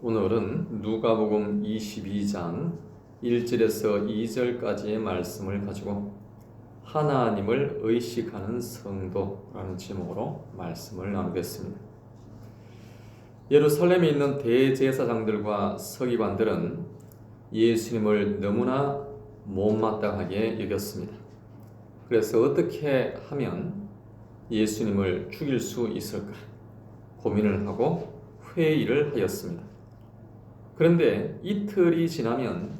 오늘은 누가복음 22장 1절에서 2절까지의 말씀을 가지고 하나님을 의식하는 성도라는 제목으로 말씀을 나누겠습니다. 예루살렘에 있는 대제사장들과 서기관들은 예수님을 너무나 못마땅하게 여겼습니다. 그래서 어떻게 하면 예수님을 죽일 수 있을까 고민을 하고 회의를 하였습니다. 그런데 이틀이 지나면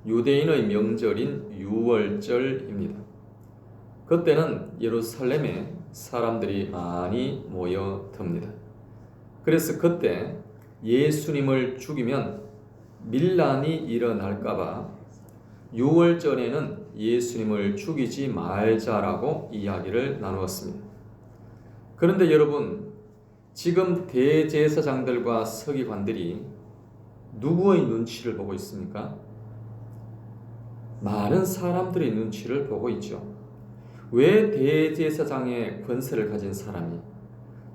유대인의 명절인 유월절입니다. 그때는 예루살렘에 사람들이 많이 모여듭니다. 그래서 그때 예수님을 죽이면 밀란이 일어날까봐 유월절에는 예수님을 죽이지 말자라고 이야기를 나누었습니다. 그런데 여러분, 지금 대제사장들과 서기관들이 누구의 눈치를 보고 있습니까? 많은 사람들의 눈치를 보고 있죠. 왜 대제사장의 권세를 가진 사람이,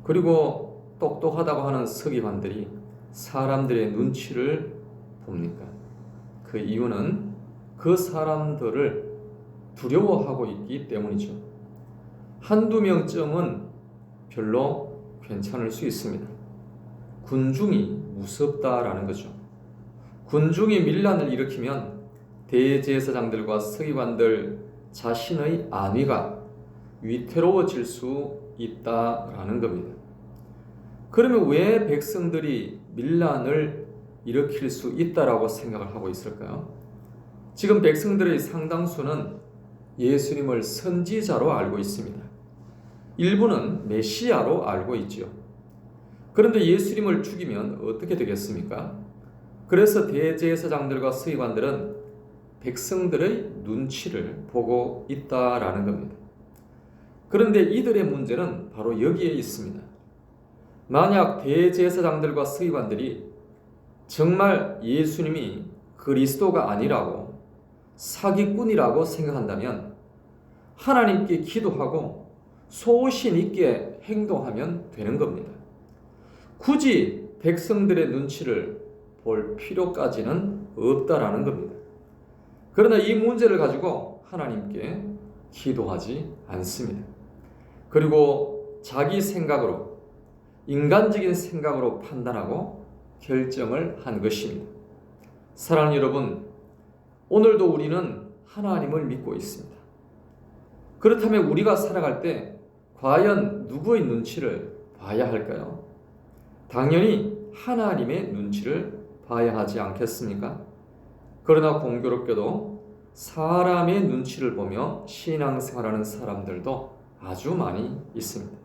그리고 똑똑하다고 하는 서기관들이 사람들의 눈치를 봅니까? 그 이유는 그 사람들을 두려워하고 있기 때문이죠. 한두 명쯤은 별로 괜찮을 수 있습니다. 군중이 무섭다라는 거죠. 군중이 밀란을 일으키면 대제사장들과 서기관들 자신의 안위가 위태로워질 수 있다라는 겁니다. 그러면 왜 백성들이 밀란을 일으킬 수 있다라고 생각을 하고 있을까요? 지금 백성들의 상당수는 예수님을 선지자로 알고 있습니다. 일부는 메시아로 알고 있죠. 그런데 예수님을 죽이면 어떻게 되겠습니까? 그래서 대제사장들과 서기관들은 백성들의 눈치를 보고 있다라는 겁니다. 그런데 이들의 문제는 바로 여기에 있습니다. 만약 대제사장들과 서기관들이 정말 예수님이 그리스도가 아니라고 사기꾼이라고 생각한다면 하나님께 기도하고 소신 있게 행동하면 되는 겁니다. 굳이 백성들의 눈치를 볼 필요까지는 없다라는 겁니다. 그러나 이 문제를 가지고 하나님께 기도하지 않습니다. 그리고 자기 생각으로, 인간적인 생각으로 판단하고 결정을 한 것입니다. 사랑하는 여러분, 오늘도 우리는 하나님을 믿고 있습니다. 그렇다면 우리가 살아갈 때 과연 누구의 눈치를 봐야 할까요? 당연히 하나님의 눈치를 봐야 하지 않겠습니까? 그러나 공교롭게도 사람의 눈치를 보며 신앙생활하는 사람들도 아주 많이 있습니다.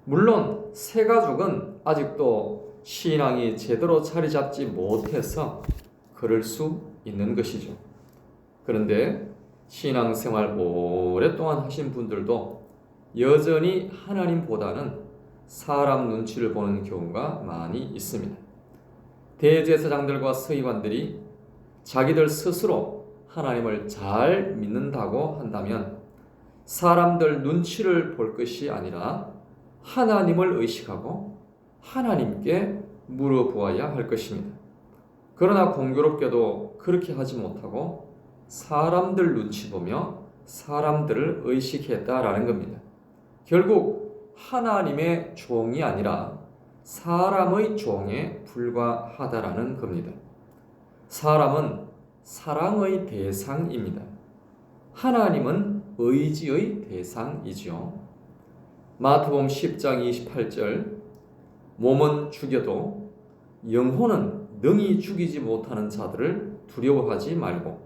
물론 새 가족은 아직도 신앙이 제대로 자리 잡지 못해서 그럴 수 있는 것이죠. 그런데 신앙생활 오랫동안 하신 분들도 여전히 하나님보다는 사람 눈치를 보는 경우가 많이 있습니다. 대제사장들과 서기관들이 자기들 스스로 하나님을 잘 믿는다고 한다면 사람들 눈치를 볼 것이 아니라 하나님을 의식하고 하나님께 물어보아야 할 것입니다. 그러나 공교롭게도 그렇게 하지 못하고 사람들 눈치 보며 사람들을 의식했다라는 겁니다. 결국 하나님의 종이 아니라 사람의 종에 불과하다라는 겁니다. 사람은 사랑의 대상입니다. 하나님은 의지의 대상이지요. 마태복음 10장 28절, 몸은 죽여도 영혼은 능히 죽이지 못하는 자들을 두려워하지 말고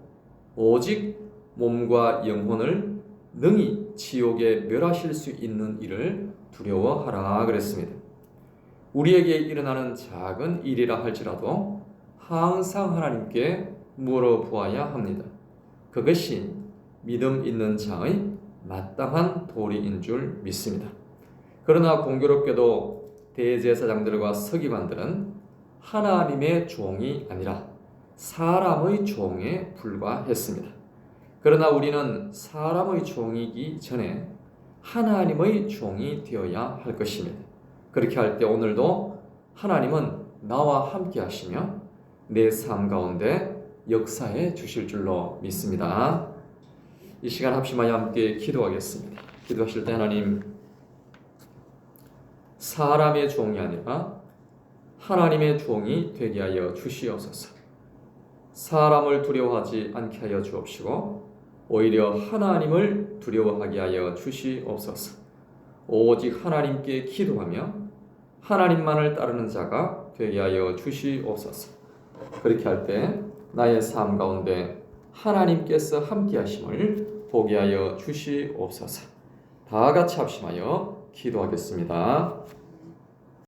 오직 몸과 영혼을 능히 지옥에 멸하실 수 있는 일을 두려워하라 그랬습니다. 우리에게 일어나는 작은 일이라 할지라도 항상 하나님께 물어보아야 합니다. 그것이 믿음 있는 자의 마땅한 도리인 줄 믿습니다. 그러나 공교롭게도 대제사장들과 서기관들은 하나님의 종이 아니라 사람의 종에 불과했습니다. 그러나 우리는 사람의 종이기 전에 하나님의 종이 되어야 할 것입니다. 그렇게 할 때 오늘도 하나님은 나와 함께 하시며 내 삶 가운데 역사해 주실 줄로 믿습니다. 이 시간 합심하여 함께 기도하겠습니다. 기도하실 때 하나님, 사람의 종이 아니라 하나님의 종이 되게 하여 주시옵소서. 사람을 두려워하지 않게 하여 주옵시고 오히려 하나님을 두려워하게 하여 주시옵소서. 오직 하나님께 기도하며 하나님만을 따르는 자가 되게 하여 주시옵소서. 그렇게 할 때 나의 삶 가운데 하나님께서 함께 하심을 보게 하여 주시옵소서. 다 같이 합심하여 기도하겠습니다.